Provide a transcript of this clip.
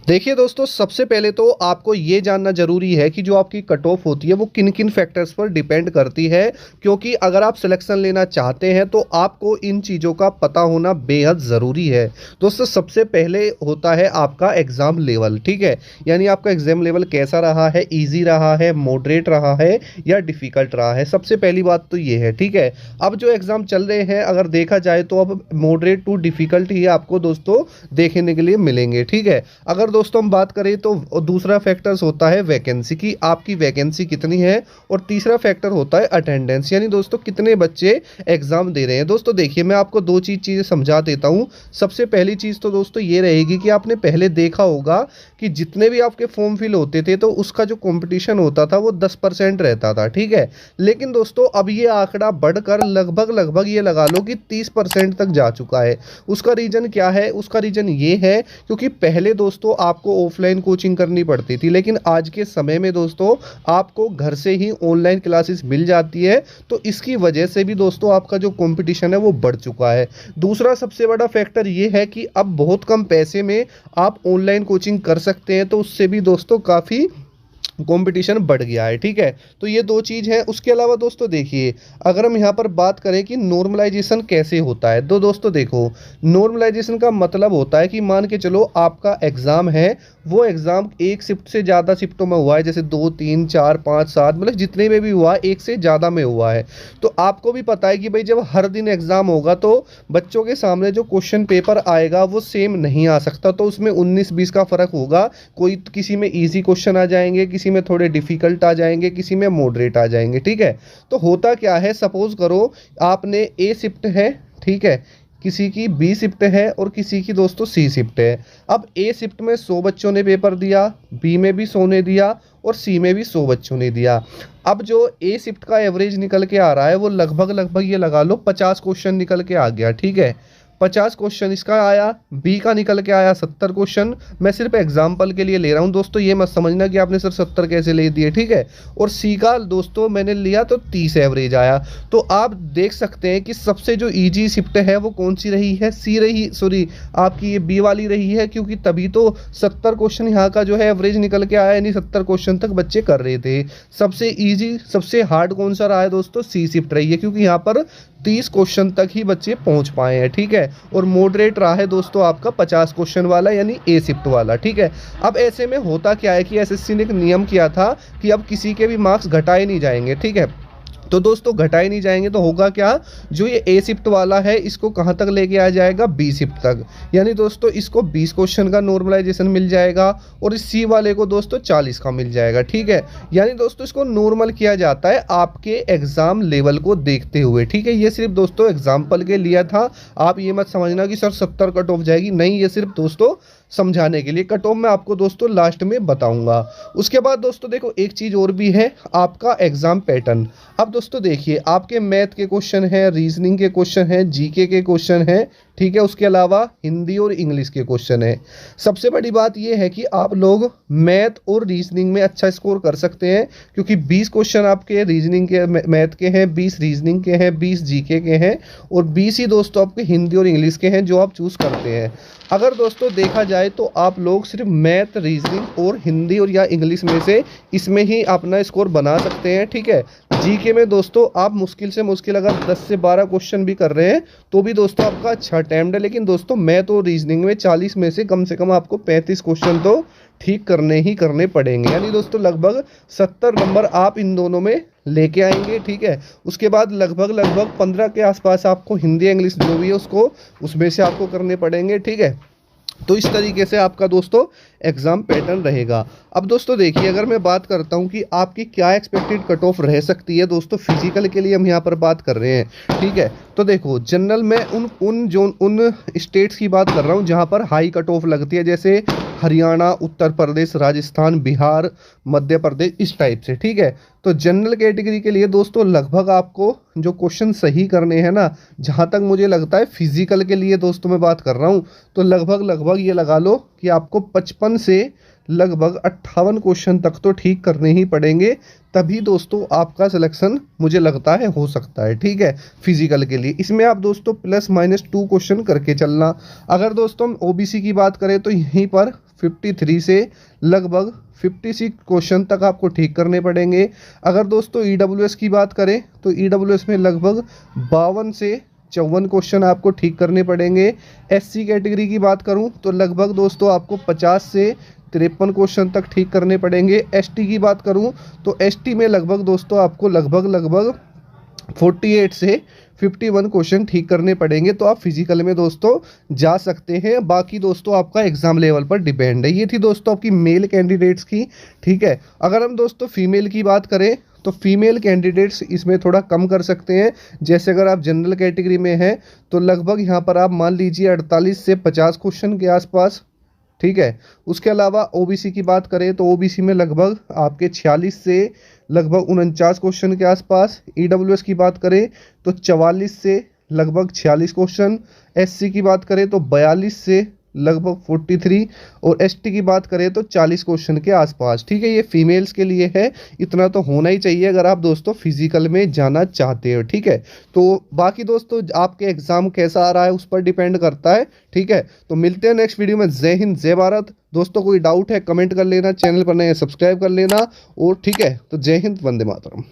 देखिए दोस्तों, सबसे पहले तो आपको ये जानना ज़रूरी है कि जो आपकी कट ऑफ होती है वो किन किन फैक्टर्स पर डिपेंड करती है। क्योंकि अगर आप सिलेक्शन लेना चाहते हैं तो आपको इन चीज़ों का पता होना बेहद ज़रूरी है। दोस्तों, सबसे पहले होता है आपका एग्ज़ाम लेवल, ठीक है। यानी आपका एग्ज़ाम लेवल कैसा रहा है, ईजी रहा है, मॉडरेट रहा है या डिफ़िकल्ट रहा है। सबसे पहली बात तो ये है, ठीक है। अब जो एग्ज़ाम चल रहे हैं अगर देखा जाए तो अब मॉडरेट टू डिफ़िकल्ट ही आपको दोस्तों देखने के लिए मिलेंगे, ठीक है। अगर दोस्तों हम बात करें तो दूसरा फैक्टर्स होता है वैकेंसी की, आपकी वैकेंसी कितनी है। और तीसरा फैक्टर होता है अटेंडेंस, यानी दोस्तों कितने बच्चे एग्जाम दे रहे हैं। दोस्तों देखिए, मैं आपको दो चीज़ें समझा देता हूँ। सबसे पहली चीज़ तो दोस्तों ये रहेगी कि आपने पहले देखा होगा कि जितने भी आपके फॉर्म फिल होते थे तो उसका जो कंपटीशन होता था वो 10% रहता था, ठीक है। लेकिन दोस्तों अब ये आंकड़ा बढ़कर लगभग लगभग ये लगा लो कि 30% तक जा चुका है। उसका रीज़न क्या है? उसका रीज़न ये है क्योंकि पहले दोस्तों आपको ऑफलाइन कोचिंग करनी पड़ती थी, लेकिन आज के समय में दोस्तों आपको घर से ही ऑनलाइन क्लासेस मिल जाती है। तो इसकी वजह से भी दोस्तों आपका जो कंपटीशन है वो बढ़ चुका है। दूसरा सबसे बड़ा फैक्टर ये है कि अब बहुत कम पैसे में आप ऑनलाइन कोचिंग कर सकते हैं, तो उससे भी दोस्तों काफ़ी कंपटीशन बढ़ गया है, ठीक है। तो ये दो चीज़ है। उसके अलावा दोस्तों देखिए, अगर हम यहाँ पर बात करें कि नॉर्मलाइजेशन कैसे होता है, तो दोस्तों देखो, नॉर्मलाइजेशन का मतलब होता है कि मान के चलो आपका एग्ज़ाम है, वो एग्ज़ाम एक शिफ्ट से ज़्यादा शिफ्टों में हुआ है, जैसे 2 3 4 5 7 मतलब जितने में भी हुआ है, एक से ज़्यादा में हुआ है। तो आपको भी पता है कि भाई जब हर दिन एग्ज़ाम होगा तो बच्चों के सामने जो क्वेश्चन पेपर आएगा वो सेम नहीं आ सकता, तो उसमें 19-20 का फ़र्क होगा। कोई किसी में ईजी क्वेश्चन आ जाएंगे, किसी में थोड़े डिफिकल्ट आ जाएंगे, किसी में मॉडरेट आ जाएंगे, ठीक है। तो होता क्या है, सपोज करो आपने ए शिफ्ट है, ठीक है, किसी की बी शिफ्ट है और किसी की दोस्तों सी शिफ्ट है। अब ए शिफ्ट में 100 बच्चों ने पेपर दिया, बी में भी 100 ने दिया और सी में भी 100 बच्चों ने दिया। अब जो ए शिफ्ट का एवरेज निकल के आ रहा है वो लगभग लगभग ये लगा लो 50 क्वेश्चन निकल के आ गया, ठीक है। 50 क्वेश्चन इसका आया, बी का निकल के आया 70 क्वेश्चन। मैं सिर्फ एग्जाम्पल के लिए ले रहा हूँ दोस्तों, ये मत समझना कि आपने सर 70 कैसे ले दिए, ठीक है। और सी का दोस्तों मैंने लिया तो 30 एवरेज आया। तो आप देख सकते हैं कि सबसे जो इजी शिफ्ट है वो कौन सी रही है, सी रही, सॉरी आपकी ये बी वाली रही है, क्योंकि तभी तो 70 क्वेश्चन यहाँ का जो है एवरेज निकल के आया, यानी 70 क्वेश्चन तक बच्चे कर रहे थे। सबसे ईजी सबसे हार्ड कौन सा रहा है दोस्तों? सी शिफ्ट रही है, क्योंकि यहाँ पर 30 क्वेश्चन तक ही बच्चे पहुंच पाए हैं, ठीक है। और मॉडरेट रहा है दोस्तों आपका 50 क्वेश्चन वाला, यानी ए शिफ्ट वाला, ठीक है। अब ऐसे में होता क्या है कि एसएससी ने एक नियम किया था कि अब किसी के भी मार्क्स घटाए नहीं जाएंगे, ठीक है। तो दोस्तों घटाए नहीं जाएंगे तो होगा क्या, जो ये ए शिफ्ट वाला है इसको कहाँ तक लेके आ जाएगा? बी शिफ्ट तक। यानी दोस्तों इसको 20 क्वेश्चन का नॉर्मलाइजेशन मिल जाएगा और इस सी वाले को दोस्तों 40 का मिल जाएगा, ठीक है। यानी दोस्तों इसको नॉर्मल किया जाता है आपके एग्जाम लेवल को देखते हुए, ठीक है। ये सिर्फ दोस्तों एग्जाम्पल के लिया था, आप ये मत समझना कि सर 70 कट ऑफ जाएगी, नहीं, ये सिर्फ दोस्तों समझाने के लिए। कट ऑफ मैं आपको दोस्तों लास्ट में बताऊंगा। उसके बाद दोस्तों देखो, एक चीज़ और भी है, आपका एग्जाम पैटर्न। अब दोस्तों देखिए, आपके मैथ के क्वेश्चन हैं, रीजनिंग के क्वेश्चन हैं, जीके के क्वेश्चन हैं, ठीक है। उसके अलावा हिंदी और इंग्लिश के क्वेश्चन है। सबसे बड़ी बात यह है कि आप लोग मैथ और रीजनिंग में अच्छा स्कोर कर सकते हैं, क्योंकि 20 क्वेश्चन आपके रीजनिंग के मैथ के हैं, 20 रीजनिंग के हैं, 20 जीके के हैं और 20 ही दोस्तों आपके हिंदी और इंग्लिश के हैं जो आप चूज़ करते हैं। अगर दोस्तों देखा जाए तो आप लोग सिर्फ मैथ, रीजनिंग और हिंदी और या इंग्लिश में से इसमें ही अपना स्कोर बना सकते हैं, ठीक है। जीके में दोस्तों आप मुश्किल से मुश्किल अगर 10 से 12 क्वेश्चन भी कर रहे हैं तो भी दोस्तों आपका अच्छा अटेम्प्ट है। लेकिन दोस्तों मैथ और रीजनिंग में 40 में से कम आपको 35 क्वेश्चन तो ठीक करने ही करने पड़ेंगे, यानी दोस्तों लगभग 70 नंबर आप इन दोनों में लेके आएंगे, ठीक है। उसके बाद लगभग लगभग 15 के आसपास आपको हिंदी इंग्लिश जो भी है उसको उसमें से आपको करने पड़ेंगे, ठीक है। तो इस तरीके से आपका दोस्तों एग्ज़ाम पैटर्न रहेगा। अब दोस्तों देखिए, अगर मैं बात करता हूं कि आपकी क्या एक्सपेक्टेड कट ऑफ रह सकती है, दोस्तों फिजिकल के लिए हम यहां पर बात कर रहे हैं, ठीक है। तो देखो, जनरल में उन स्टेट्स की बात कर रहा हूं जहां पर हाई कट ऑफ लगती है, जैसे हरियाणा, उत्तर प्रदेश, राजस्थान, बिहार, मध्य प्रदेश, इस टाइप से, ठीक है। तो जनरल कैटेगरी के लिए दोस्तों लगभग आपको जो क्वेश्चन सही करने हैं ना, जहाँ तक मुझे लगता है फिजिकल के लिए दोस्तों मैं बात कर रहा हूँ, तो लगभग लगभग ये लगा लो कि आपको 55 से लगभग 58 क्वेश्चन तक तो ठीक करने ही पड़ेंगे, तभी दोस्तों आपका सिलेक्शन मुझे लगता है हो सकता है। ठीक है, फिजिकल के लिए इसमें आप दोस्तों +-2 क्वेश्चन करके चलना। अगर दोस्तों हम ओबीसी की बात करें तो यहीं पर 53 से लगभग 56 क्वेश्चन तक आपको ठीक करने पड़ेंगे। अगर दोस्तों ईडब्ल्यूएस की बात करें तो ईडब्ल्यूएस में लगभग 52 से 54 क्वेश्चन आपको ठीक करने पड़ेंगे। एससी कैटेगरी की बात करूं तो लगभग दोस्तों आपको 50 से 53 क्वेश्चन तक ठीक करने पड़ेंगे। एसटी की बात करूं तो एसटी में लगभग दोस्तों आपको लगभग 48 से 51 क्वेश्चन ठीक करने पड़ेंगे, तो आप फिजिकल में दोस्तों जा सकते हैं। बाकी दोस्तों आपका एग्जाम लेवल पर डिपेंड है। ये थी दोस्तों आपकी मेल कैंडिडेट्स की। ठीक है, अगर हम दोस्तों फीमेल की बात करें तो फीमेल कैंडिडेट्स इसमें थोड़ा कम कर सकते हैं। जैसे अगर आप जनरल कैटेगरी में हैं तो लगभग यहाँ पर आप मान लीजिए 48 से 50 क्वेश्चन के आसपास। ठीक है, उसके अलावा ओबीसी की बात करें तो ओबीसी में लगभग आपके 46 से लगभग 49 क्वेश्चन के आसपास। ईडब्ल्यूएस की बात करें तो 44 से लगभग 46 क्वेश्चन। एससी की बात करें तो 42 से लगभग 43 और एसटी की बात करें तो 40 क्वेश्चन के आसपास। ठीक है, ये फीमेल्स के लिए है, इतना तो होना ही चाहिए अगर आप दोस्तों फिजिकल में जाना चाहते हो। ठीक है, तो बाकी दोस्तों आपके एग्जाम कैसा आ रहा है उस पर डिपेंड करता है। ठीक है, तो मिलते हैं नेक्स्ट वीडियो में। जय हिंद, जय भारत। दोस्तों कोई डाउट है कमेंट कर लेना, चैनल पर नए सब्सक्राइब कर लेना। और ठीक है, तो जय हिंद, वंदे मातरम।